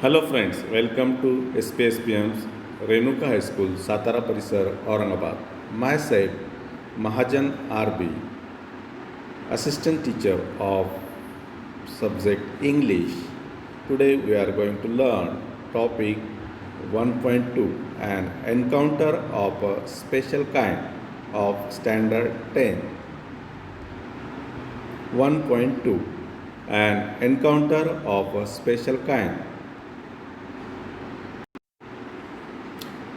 Hello friends, welcome to SPSPM's Renuka High School, Satara Parisar, Aurangabad. Myself, Mahajan RB, Assistant Teacher of Subject English. Today we are going to learn topic 1.2, an encounter of a special kind of Standard 10. 1.2, an encounter of a special kind.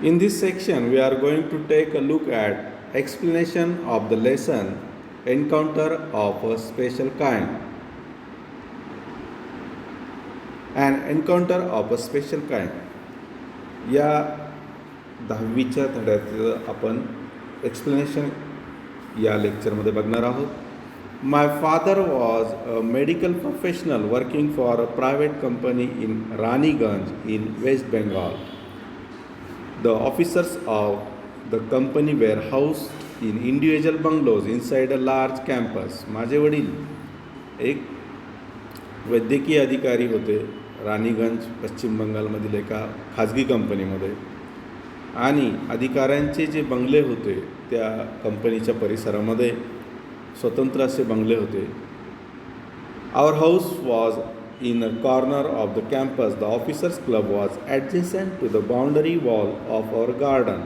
In this section, we are going to take a look at explanation of the lesson encounter of a special kind. An encounter of a special kind. या 10वीच्या धड्याचं आपण explanation या लेक्चरमध्ये बघणार आहोत. My father was a medical professional working for a private company in Raniganj in West Bengal. The officers of the company were housed in individual bungalows inside a large campus. माझे वडील एक वैद्यकीय अधिकारी होते राणीगंज पश्चिम बंगालमधील एका खाजगी कंपनीमध्ये आणि अधिकाऱ्यांचे जे बंगले होते त्या कंपनीच्या परिसरामध्ये स्वतंत्र असे बंगले होते. Our house was in a corner of the campus. The officers' club was adjacent to the boundary wall of our garden.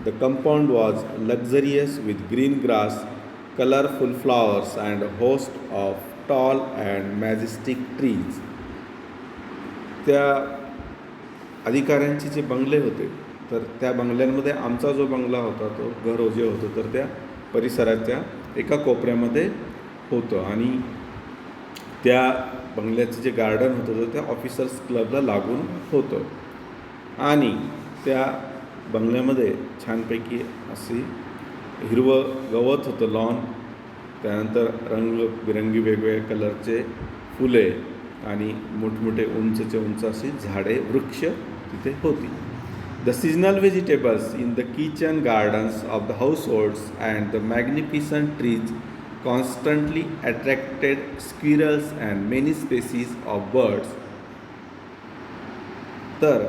The compound was luxurious with green grass, colorful flowers, and a host of tall and majestic trees. त्या अधिकाऱ्यांचे जे बंगले होते तर त्या बंगल्यांमध्ये आमचा जो बंगला होता तो घर जे होतं तर त्या परिसराच्या एका कोपऱ्यामध्ये होतं आणि त्या बंगल्याचं जे गार्डन होतं तर त्या ऑफिसर्स क्लबला लागून होतं आणि त्या बंगल्यामध्ये छानपैकी अशी हिरवं गवत होतं लॉन, त्यानंतर रंगबिरंगी वेगवेगळ्या कलरचे फुले आणि मोठमोठे उंचचे उंच अशी झाडे वृक्ष तिथे होती. The seasonal vegetables in the kitchen gardens of the households and the magnificent trees constantly attracted squirrels and many species of birds. तर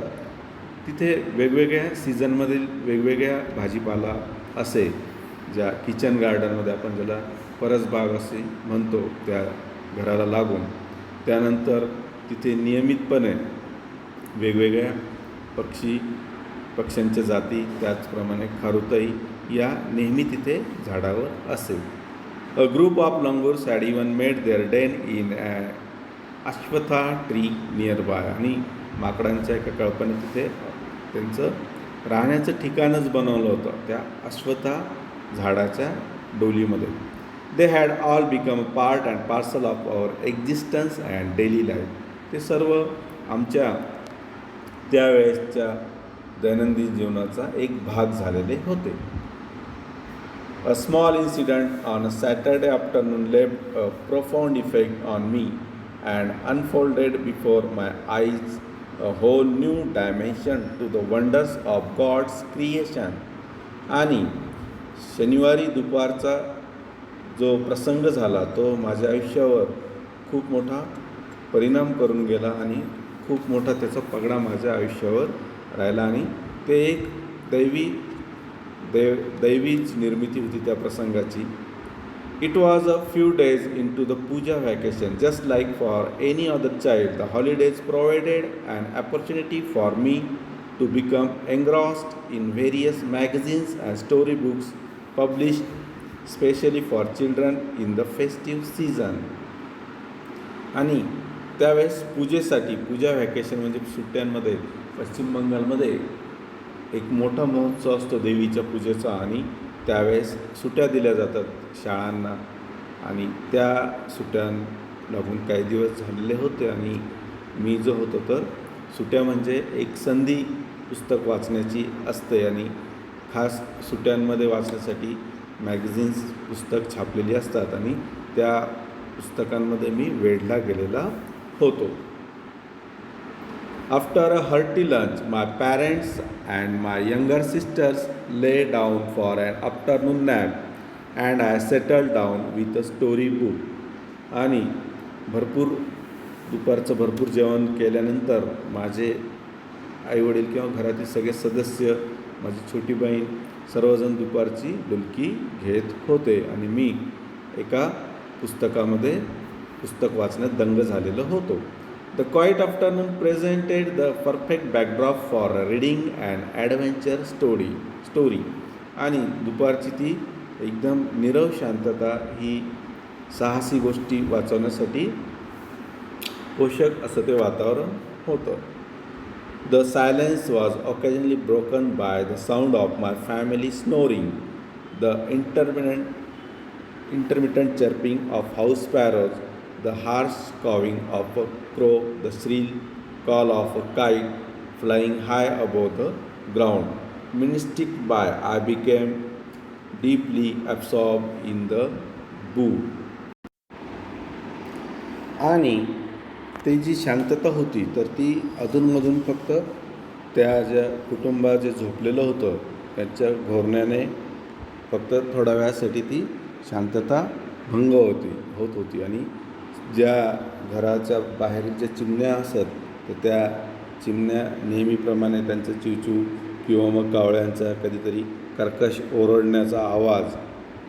तिथे वेगवेगळ्या सीझनमधील वेगवेगळ्या भाजीपाला असे ज्या किचन गार्डनमध्ये आपण ज्याला परसबाग असे म्हणतो त्या घराला लागून, त्यानंतर तिथे नियमितपणे वेगवेगळ्या पक्ष्यांच्या जाती त्याचप्रमाणे खारुताई या नेहमी तिथे झाडावर असेल. A group of langurs had even made their den in an ashwatha tree nearby. आणि माकडांच्या एका कळपाने तिथे त्यांचं राहण्याचं ठिकाणच बनवलं होतं त्या अश्वथा झाडाच्या डोलीमध्ये. They had all become a part and parcel of our existence and daily life. ते सर्व आमच्या त्यावेळेसच्या दैनंदिन जीवनाचा एक भाग झालेले होते. A small incident on a Saturday afternoon left a profound effect on me and unfolded before my eyes a whole new dimension to the wonders of God's creation. आणि शनिवारी दुपारचा जो प्रसंग झाला तो माझ्या आयुष्यावर खूप मोठा परिणाम करून गेला आणि खूप मोठा त्याचा पगडा माझ्या आयुष्यावर राहिला आणि ते एक दैवीच निर्मिती होती त्या प्रसंगाची. It was a few days into the Puja vacation. Just like for any other child, the holidays provided an opportunity for me to become engrossed in various magazines and storybooks published specially for children in the festive season. आणि त्यावेळेस पूजा vacation म्हणजे सुट्ट्यांमध्ये पश्चिम बंगालमध्ये एक मोठा महोत्सव असतो देवीच्या पूजेचा आणि त्यावेळेस सुट्ट्या दिल्या जातात शाळांना आणि त्या सुट्ट्यां लागून काही दिवस झालेले होते आणि मी जो होतो तर सुट्ट्या म्हणजे एक संधी पुस्तक वाचण्याची असते आणि खास सुट्ट्यांमध्ये वाचण्यासाठी मॅगझिन्स पुस्तक छापलेली असतात आणि त्या पुस्तकांमध्ये मी वेढला गेलेला होतो. After a hearty lunch, my parents and my younger sisters lay down for an afternoon nap and I settled down with a story book. आणि भरपूर दुपारचं भरपूर जेवण केल्यानंतर माझे आईवडील किंवा घरातील सगळे सदस्य, माझी छोटी बहीण सर्वजण दुपारची डुलकी घेत होते आणि मी एका पुस्तक वाचण्यात दंग झालेलो होतो. The quiet afternoon presented the perfect backdrop for reading and adventure story आणि दुपारची ती एकदम नीरव शांतता ही साहसी गोष्टी वाचवण्यासाठी पोषक असं ते वातावरण होतं. The silence was occasionally broken by the sound of my family snoring, the intermittent chirping of house sparrows, the harsh cawing of a crow, the shrill call of a kite flying high above the ground. Minutes by, I became deeply absorbed in the boo. आणि ती जी शांतता होती तर ती अधूनमधून फक्त त्या ज्या कुटुंबा जे झोपलेलं होतं त्यांच्या घोरण्याने फक्त थोड्या वेळासाठी ती शांतता भंग होत होती आणि ज्या घराच्या बाहेरील ज्या चिमण्या असत तर त्या चिमण्या नेहमीप्रमाणे त्यांचं चिवचिव किंवा मग कावळ्यांचा कधीतरी कर्कश ओरडण्याचा आवाज,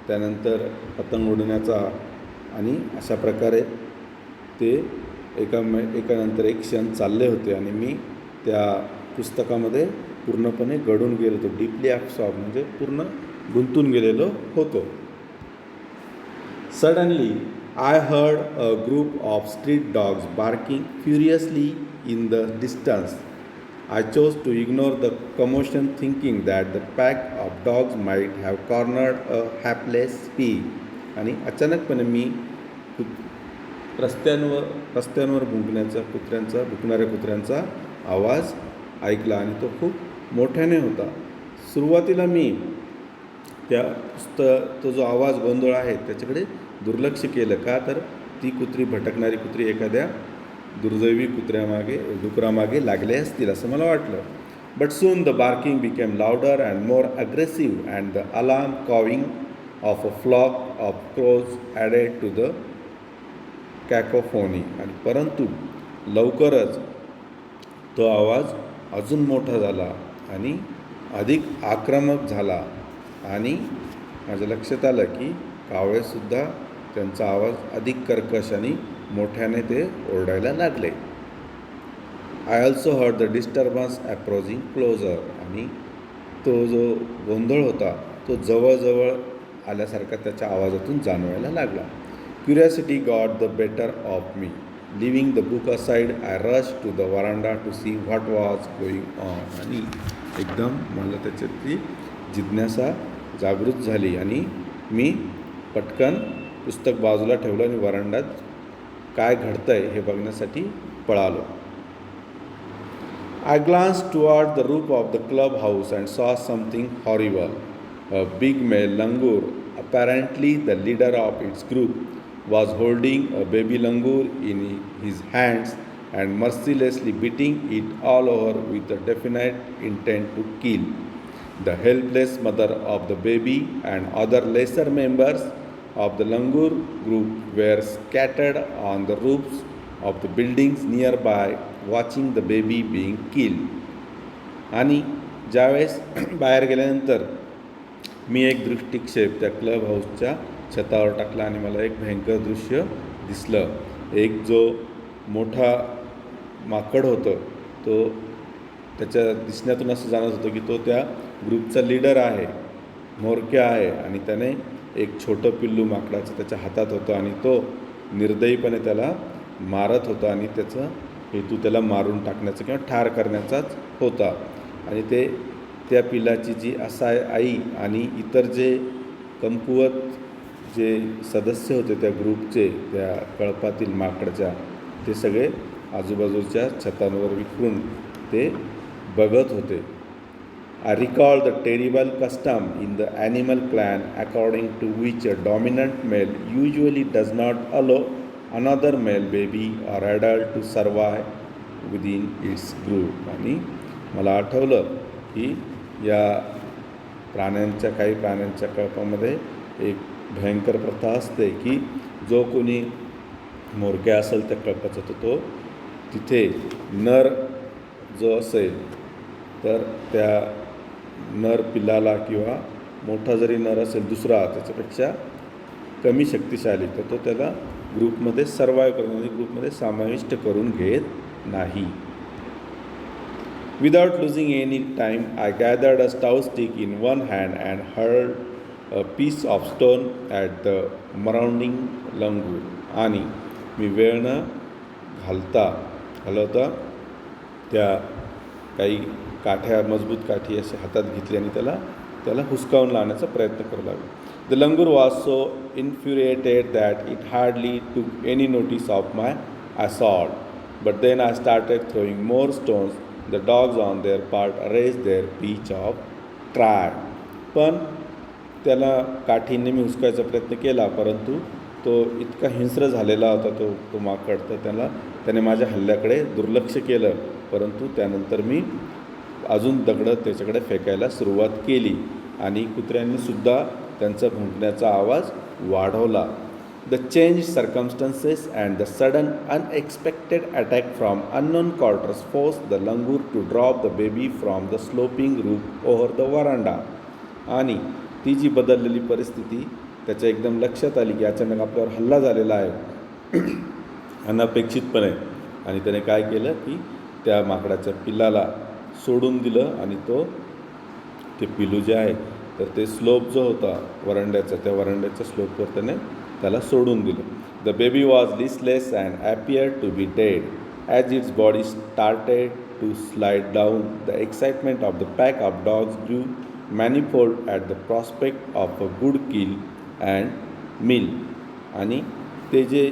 त्यानंतर पतंग उडण्याचा आणि अशा प्रकारे ते एकानंतर एक क्षण चालले होते आणि मी त्या पुस्तकामध्ये पूर्णपणे गढून गेलो होतो. डीपली ॲब्सॉर्ब म्हणजे पूर्ण गुंतून गेलेलो होतो. Suddenly I heard a group of street dogs barking furiously in the distance. I chose to ignore the commotion thinking that the pack of dogs might have cornered a hapless pea. आणि अचानकपणे मी रस्त्यांवर भुंकणाऱ्या कुत्र्यांचा आवाज ऐकला आणि तो खूप मोठ्याने होता. सुरुवातीला मी तो जो आवाज गोंधळ आहे त्याच्याकडे दुर्लक्ष केलं, का तर ती भटकणारी कुत्री एखाद्या दुर्दैवी डुकरामागे लागले असतील असं मला वाटलं. But soon the barking became louder and more aggressive and the alarm cawing of a flock of crows added to the cacophony. आणि परंतु लवकरच तो आवाज अजून मोठा झाला आणि अधिक आक्रमक झाला आणि माझ्या लक्षात आलं की कावळेसुद्धा त्यांचा आवाज अधिक कर्कश आणि मोठ्याने ते ओरडायला लागले. I also heard the disturbance approaching closer. आणि तो जो गोंधळ होता तो जवळजवळ आल्यासारखा त्याच्या आवाजातून जाणवायला लागला. Curiosity got the better of me. Leaving the book aside, I rushed to the veranda to see what was going on. आणि एकदम मला त्याच्यातली जिज्ञासा जागृत झाली आणि मी पटकन पुस्तक बाजूला ठेवलं आणि वरांडात काय घडतंय हे बघण्यासाठी पळालो. I glanced toward the roof of the clubhouse and saw something horrible. A big male langur, apparently the leader of its group, was holding a baby langur in his hands and mercilessly beating it all over with a definite intent to kill. The helpless mother of the baby and other lesser members of the langur group were scattered on the roofs of the buildings nearby, watching the baby being killed. आणि ज्यावेळेस बाहेर गेल्यानंतर मी एक दृष्टिक्षेप त्या club हाऊसच्या छतावर टाकला आणि मला एक भयंकर दृश्य दिसलं. एक जो मोठा माकड होतं तो त्याच्या दिसण्यातून असं जाणवत होतं की तो त्या ग्रुपचा लीडर आहे, म्होरक्या आहे आणि त्याने एक छोटं पिल्लू माकडाचं त्याच्या हातात होतं आणि तो निर्दयीपणे त्याला मारत होता आणि त्याचा हेतू त्याला मारून टाकण्याचा किंवा ठार करण्याचाच होता. आणि त्या पिल्लाची जी आई आणि इतर जे कमकुवत जे सदस्य होते त्या ग्रुपचे, त्या कळपातील माकडच्या, ते सगळे आजूबाजूच्या छतांवर विखरून ते बघत होते. I recall the terrible custom in the animal clan according to which a dominant male usually does not allow another male baby or adult to survive within its group. आणि मला आठवलं की या काही प्राण्यांच्या कळपामध्ये एक भयंकर प्रथा असते की जो कोणी म्होरक्या असेल त्या कळपाचा तो तिथे नर जो असेल तर त्या नर पिल्लाला किंवा मोठा जरी नर असेल दुसरा त्याच्यापेक्षा कमी शक्तिशाली तर तो त्याला ग्रुपमध्ये सर्वाईव्ह करून म्हणजे ग्रुपमध्ये समाविष्ट करून घेत नाही. Without losing any time, I gathered a stout stick in one hand and hurled a piece of stone at the surrounding langur. आणि मी वेळ न घालवता त्या काही काठ्या मजबूत काठी असे हातात घेतली आणि त्याला हुसकावून लावण्याचा प्रयत्न करू लागलो. The langur was so infuriated that it hardly took any notice of my assault. But then I started throwing more stones. The dogs on their part raised their pitch of cry. पण त्याला काठीने मी हुसकायचा प्रयत्न केला परंतु तो इतका हिंस्र झालेला होता तो माकड तर त्याने माझ्या हल्ल्याकडे दुर्लक्ष केलं. परंतु त्यानंतर मी अजून दगडं त्याच्याकडे फेकायला सुरुवात केली आणि कुत्र्यांनीसुद्धा त्यांचा भुंकण्याचा आवाज वाढवला. The changed circumstances and the sudden unexpected attack from unknown quarters forced the langur to drop the baby from the sloping roof over the veranda. आणि ती जी बदललेली परिस्थिती त्याच्या एकदम लक्षात आली की अचानक आपल्यावर हल्ला झालेला आहे अनपेक्षितपणे आणि त्याने काय केलं की त्या माकडाच्या पिल्लाला सोडून दिलं आणि ते पिल्लू जे आहे तर ते स्लोप जो होता त्या वरांड्याच्या स्लोपवर त्याला सोडून दिलं. The baby was listless and appeared to be dead. As its body started to slide down, the excitement of the pack of dogs grew manifold at the prospect of a good kill and meal. आणि ते जे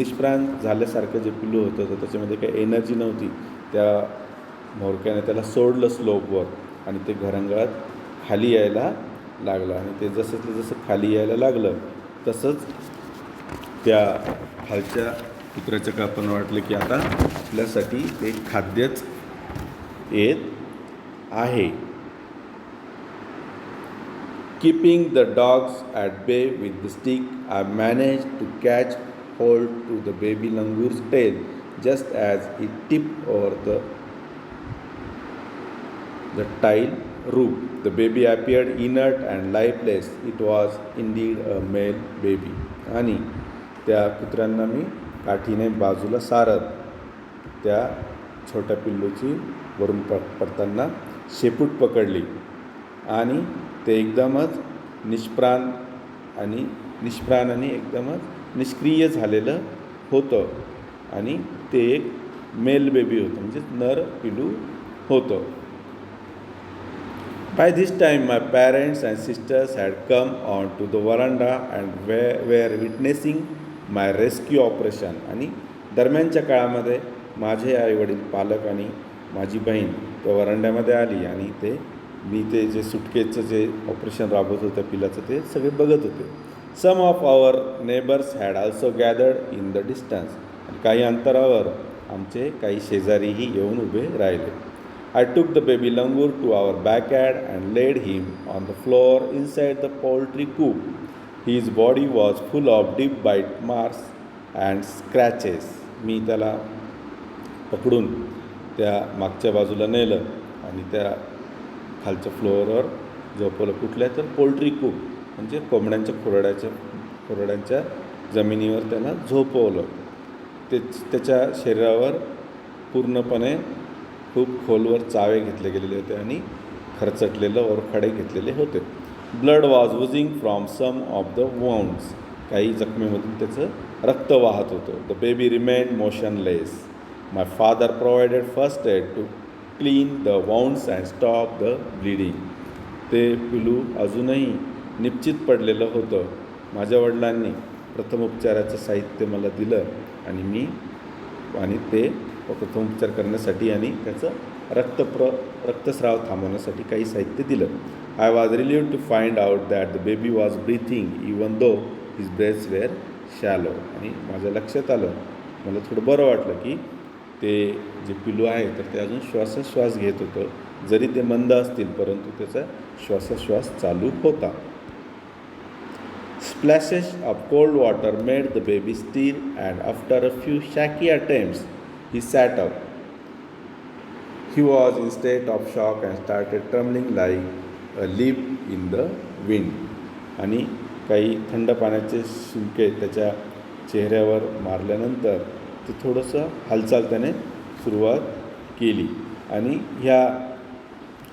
निष्प्राण झाल्यासारखं जे पिल्लू होतं तर त्याच्यामध्ये काही एनर्जी नव्हती. त्या म्होरक्याने त्याला सोडलं स्लोपवर आणि ते घरंगळत खाली यायला लागलं आणि ते जसं खाली यायला लागलं तसंच त्या खालच्या कुत्र्याच्या कापांना वाटलं की आता आपल्यासाठी ते खाद्यच येत आहे. Keeping the dogs at bay with the stick, I managed to catch hold to the baby langur's tail just as it tipped over the tile roof. The baby appeared inert and lifeless. It was indeed a male baby. आणि त्या कुत्र्यांना मी काठीने बाजूला सारत त्या छोट्या पिल्लूची वरून पडताना शेपूट पकडली आणि ते एकदमच निष्प्राण आणि एकदमच निष्क्रिय झालेलं होतं आणि ते एक मेल बेबी होतं म्हणजे नर पिल्लू होतं. By this time, my parents and sisters had come on to the veranda and were witnessing my rescue operation. आणि दरम्यानच्या काळामध्ये माझे आईवडील पालक आणि माझी बहीण त्या वरांड्यामध्ये आली आणि मी जे सुटकेचं जे ऑपरेशन राबवत होतं पिलाचं ते सगळे बघत होते. Some of our neighbours had also gathered in the distance. काही अंतरावर आमचे काही शेजारीही येऊन उभे राहिले. I took the baby langur to our backyard and laid him on the floor inside the poultry coop. His body was full of deep bite marks and scratches. मी त्याला पकडून त्या मागच्या बाजूला नेलं आणि त्या खालच्या फ्लोअरवर झोपवलं. कुठल्या तर पोल्ट्री कूप म्हणजे कोंबड्यांच्या खुराड्यांच्या जमिनीवर त्याला झोपवलं. त्याच्या शरीरावर पूर्णपणे खूप खोलवर चावे घेतले गेलेले होते आणि खरचटलेलं ओरखडे घेतलेले होते. Blood was oozing from some of the wounds. काही जखमेमधून त्याचं रक्त वाहत होतं. The baby remained motionless. My father provided first aid to clean the wounds and stop the bleeding. ते पिलू अजूनही निश्चित पडलेलं होतं. माझ्या वडिलांनी प्रथमोपचाराचं साहित्य मला दिलं आणि ते प्रथमोपचार करण्यासाठी आणि त्याचं रक्तस्राव थांबवण्यासाठी काही साहित्य दिलं. I was relieved to find out that the baby was breathing even though his breaths were shallow. आणि माझ्या लक्षात आलं, मला थोडं बरं वाटलं की ते जे पिलू आहे तर ते अजून श्वासोश्वास घेत होतं. जरी ते मंद असतील परंतु त्याचा श्वासोश्वास चालू होता. Splashes of cold water made the baby stir, and after a few shaky attempts, he sat up. He was in state of shock and started trembling like a leaf in the wind. आणि काही थंड पाण्याचे शिंके त्याच्या चेहऱ्यावर मारल्यानंतर ते थोडंसं हालचाल त्याने सुरुवात केली आणि ह्या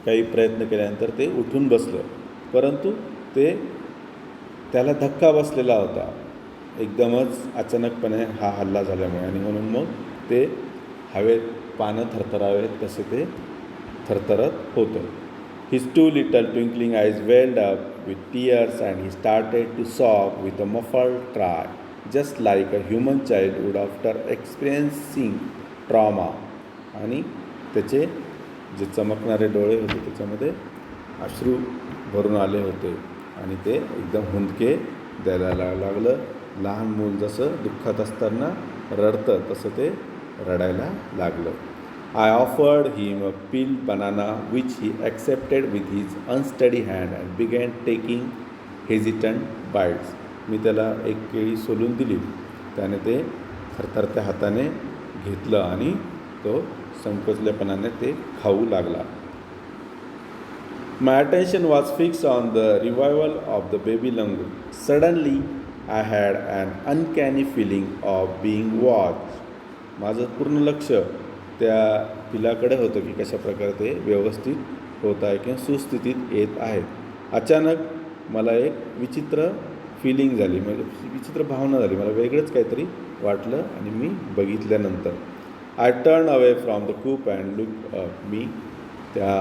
काही प्रयत्न केल्यानंतर ते उठून बसलं. परंतु त्याला धक्का बसलेला होता एकदमच अचानकपणे हा हल्ला झाल्यामुळे, आणि म्हणून मग ते हवेत पानं थरथरावेत तसे ते थरथरत होतं. His two little twinkling eyes welled up with tears and he started to sob with a muffled cry, just like a human child would after experiencing trauma. आणि त्याचे जे चमकणारे डोळे होते त्याच्यामध्ये अश्रू भरून आले होते आणि ते एकदम हुंदके द्यायला लागलं. लहान मूल जसं दुःखात असताना रडतं तसं ते रडायला लागलं. I offered him a peeled banana which he accepted with his unsteady hand and began taking hesitant bites. मी त्याला एक केळी सोलून दिली. त्याने ते थरथरत्या हाताने घेतलं आणि तो संकोचल्यापणाने ते खाऊ लागला. My attention was fixed on the revival of the baby langur. Suddenly, I had an uncanny feeling of being watched. माझं पूर्ण लक्ष त्या पिलाकडे होतं की कशा प्रकारे ते व्यवस्थित होत आहे किंवा सुस्थितीत येत आहे. अचानक मला एक विचित्र फीलिंग झाली, म्हणजे विचित्र भावना झाली, मला वेगळंच काहीतरी वाटलं आणि मी बघितल्यानंतर I turn away from the coop and look up. मी त्या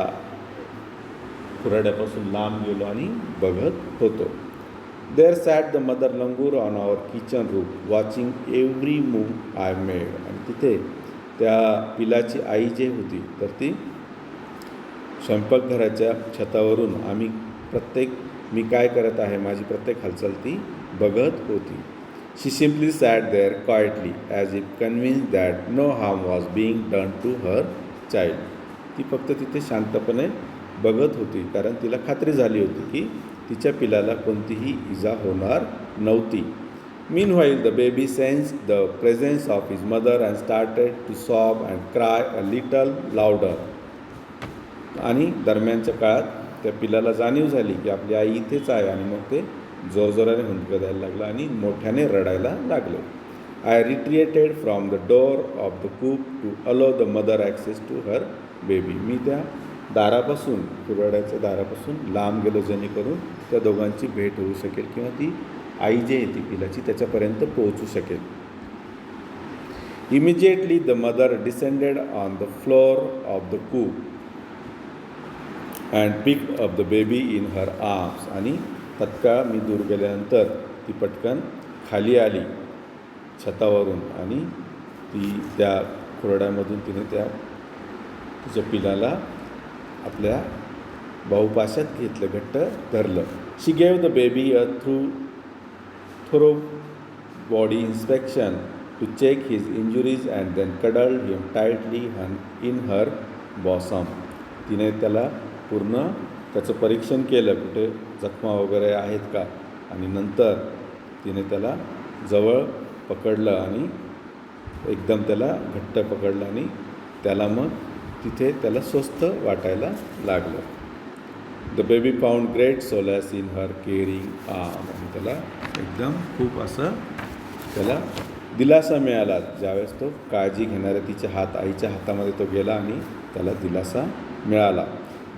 खुराड्यापासून लांब गेलो आणि बघत होतो. There sat the mother langur on our kitchen roof watching every move I made. आणि तिथे त्या पिलाची आई जे होती तर ती स्वयंपाकघराच्या छतावरून मी काय करत आहे माझी प्रत्येक हालचाल ती बघत होती. She simply sat there quietly as if convince that no harm was being done to her child. ती फक्त तिथे शांतपणे बघत होती कारण तिला खात्री झाली होती की तिच्या पिलाला कोणतीही इजा होणार नव्हती. Meanwhile, the baby sensed the presence of his mother and started to sob and cry a little louder. आणि दरम्यानच्या काळात त्या पिलाला जाणीव झाली की आपली आई इथेच आहे आणि मग ते जोरजोराने हुंदकं द्यायला लागलं आणि मोठ्याने रडायला लागले. I retreated from the door of the coop to allow the mother access to her baby. मी त्या दारापासून कुऱ्हाड्याच्या दारापासून लांब गेलो जेणेकरून त्या दोघांची भेट होऊ शकेल किंवा ती आई जी आहे ती पिलाची त्याच्यापर्यंत पोहोचू शकेल. Immediately the mother descended on the floor of the coop and picked up the baby in her arms. आणि तत्काळ मी दूर गेल्यानंतर ती पटकन खाली आली छतावरून आणि ती त्या खुराड्यामधून तिने तिच्या पिलाला आपल्या बाहुपाशात घेतलं, घट्ट धरलं. She gave the baby a thorough body inspection to check his injuries and then cuddled him tightly in her bosom. तिने त्याला पूर्ण त्याचं परीक्षण केलं, कुठे जखमा वगैरे आहेत का, आणि नंतर तिने त्याला जवळ पकडलं आणि एकदम त्याला घट्ट पकडलं आणि त्याला मग तिथे त्याला स्वस्त वाटायला लागलं. The baby found great solace in her caring arm. आणि त्याला एकदम खूप असं त्याला दिलासा मिळाला ज्यावेळेस तो काळजी घेणाऱ्या आईच्या हातामध्ये तो गेला आणि त्याला दिलासा मिळाला.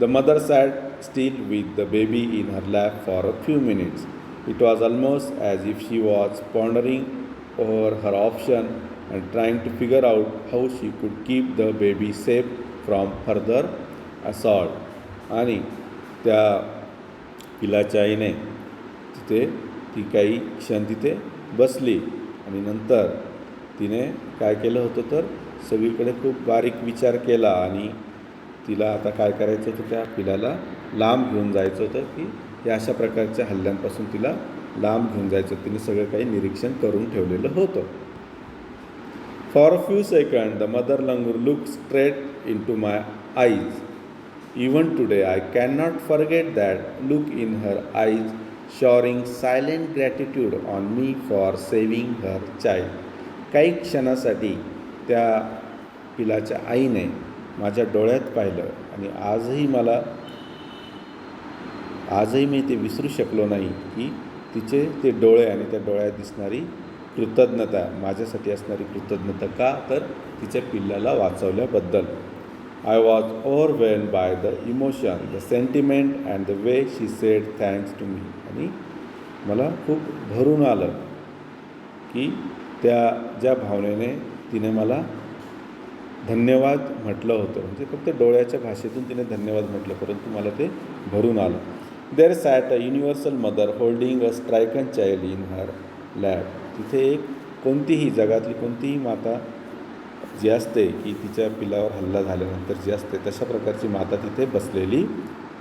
The mother sat still with the baby in her lap for a few minutes. It was almost as if she was pondering over her option and trying to figure out how she could keep the baby safe from further assault. आणि त्या पिलाच्या आईने ती काही क्षण तिथे बसली आणि नंतर तिने काय केलं होतं तर सगळीकडे खूप बारीक विचार केला आणि तिला आता काय करायचं होतं, त्या पिलाला लांब घेऊन जायचं होतं की या अशा प्रकारच्या हल्ल्यांपासून तिला लांब घेऊन जायचं. तिने सगळं काही निरीक्षण करून ठेवलेलं होतं. For a few second the mother langur look straight into my eyes. Even today, I cannot forget that look in her eyes. Showering silent gratitude on me for saving her child. काही क्षणासाठी त्या पिलाच्या आईने माझ्या डोळ्यात पाहिलं आणि आजही मी ते विसरू शकलो नाही की तिचे ते डोळे आणि त्या डोळ्यात दिसणारी कृतज्ञता, माझ्यासाठी असणारी कृतज्ञता. का तर तिच्या पिल्लाला वाचवल्याबद्दल. I was overwhelmed by the emotion, the sentiment and the way she said thanks to me. आणि मला खूप भरून आलं की ज्या भावनेने तिने मला धन्यवाद म्हटलं होतं. म्हणजे फक्त डोळ्याच्या भाषेतून तिने धन्यवाद म्हटलं, परंतु मला ते भरून आलं. There sat a universal mother holding a stricken child in her lap. तिथे जगातली कोणतीही माता जी असते की तिच्या पिलावर हल्ला झाल्यानंतर जी असते, तशा प्रकारची माता तिथे बसलेली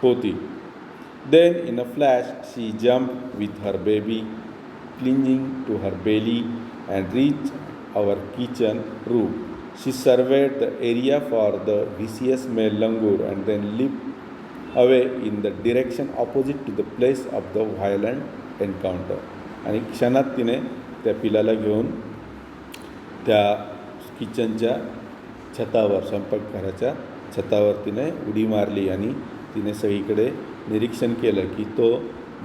होती. Then in a flash she jump with her baby clinging to her belly and reach our kitchen room. She surveyed the area for the vicious male langur and then leap away in the direction opposite to the place of the violent encounter. आणि क्षणात तिने त्या पिलाला घेऊन त्या किचनच्या छतावर, स्वयंपाकघराच्या छतावर तिने उडी मारली आणि तिने सगळीकडे निरीक्षण केलं की तो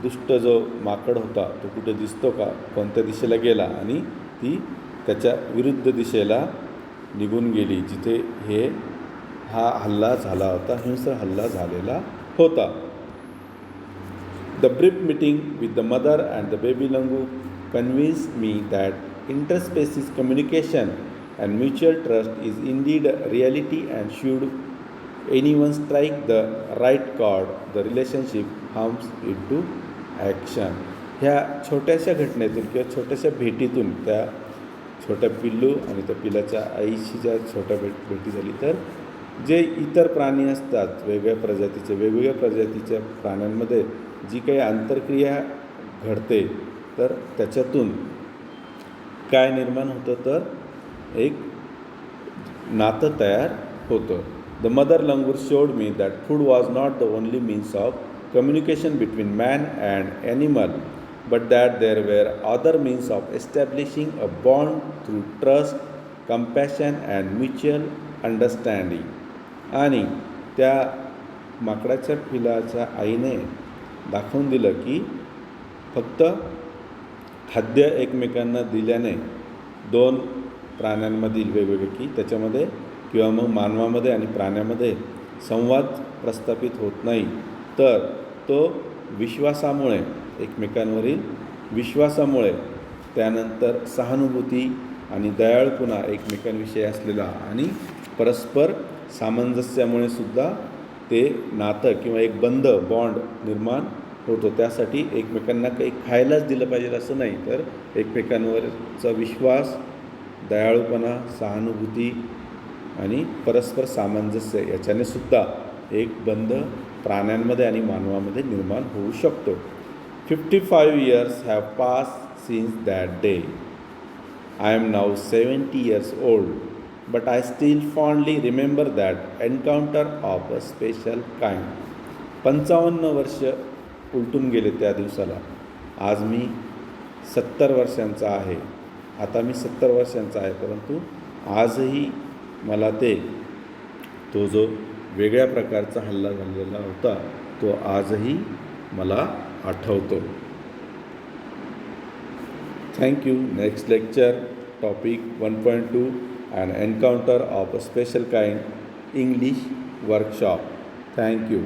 दुष्ट जो माकड होता तो कुठे दिसतो का, कोणत्या दिशेला गेला, आणि ती त्याच्या विरुद्ध दिशेला निघून गेली जिथे हा हल्ला झाला होता, हिंसक हल्ला झालेला होता. The brief meeting with the mother and the baby langur convinced me that interspecies communication and mutual trust is indeed a reality, and should anyone strike the right chord, the relationship comes into action. ह्या छोट्याशा घटनेतून किंवा छोट्याशा भेटीतून, त्या छोट्या पिल्लू आणि त्या पिलाच्या आईशी ज्या छोट्या भेटी झाली, तर जे इतर प्राणी असतात वेगवेगळ्या प्रजातीच्या प्राण्यांमध्ये जी काही आंतरक्रिया घडते, तर त्याच्यातून काय निर्माण होतं, तर एक नातं तयार होतं. The mother langur showed me that food was not the only means of communication between man and animal, but that there were other means of establishing a bond through trust, compassion and mutual understanding. आणि त्या माकडाच्या पिलाच्या आईने दाखवून दिलं की फक्त खाद्य एकमेकांना दिल्याने दोन प्राण्यांमधील वेगवेगळे की त्याच्यामध्ये किंवा मग मानवामध्ये आणि प्राण्यामध्ये संवाद प्रस्थापित होत नाही, तर तो विश्वासामुळे, एकमेकांवरील विश्वासामुळे, त्यानंतर सहानुभूती आणि दयाळूपणा एकमेकांविषयी असलेला आणि परस्पर सामंजस्यामुळे सुद्धा ते नातं किंवा एक बॉन्ड निर्माण होतो. त्यासाठी एकमेकांना काही खायलाच दिलं पाहिजे असं नाही, तर एकमेकांवरचा विश्वास, दयाळूपणा, सहानुभूती आणि परस्पर सामंजस्य याच्याने सुद्धा एक बंध प्राण्यांमध्ये आणि मानवामध्ये निर्माण होऊ शकतो. 55 years have passed since that day. I am now 70 years old, but I still fondly remember that encounter of a special kind. 55 वर्ष उलटून गेले त्या दिवसाला. आज मी 70 वर्षांचा आहे. आता मी 70 वर्षांचा आहे, परंतु आजही मला तो जो वेगळ्या प्रकारचा हल्ला झालेला होता तो आजही मला आठवतो. Thank you. Next lecture topic 1.2 and encounter of a special kind English workshop. Thank you.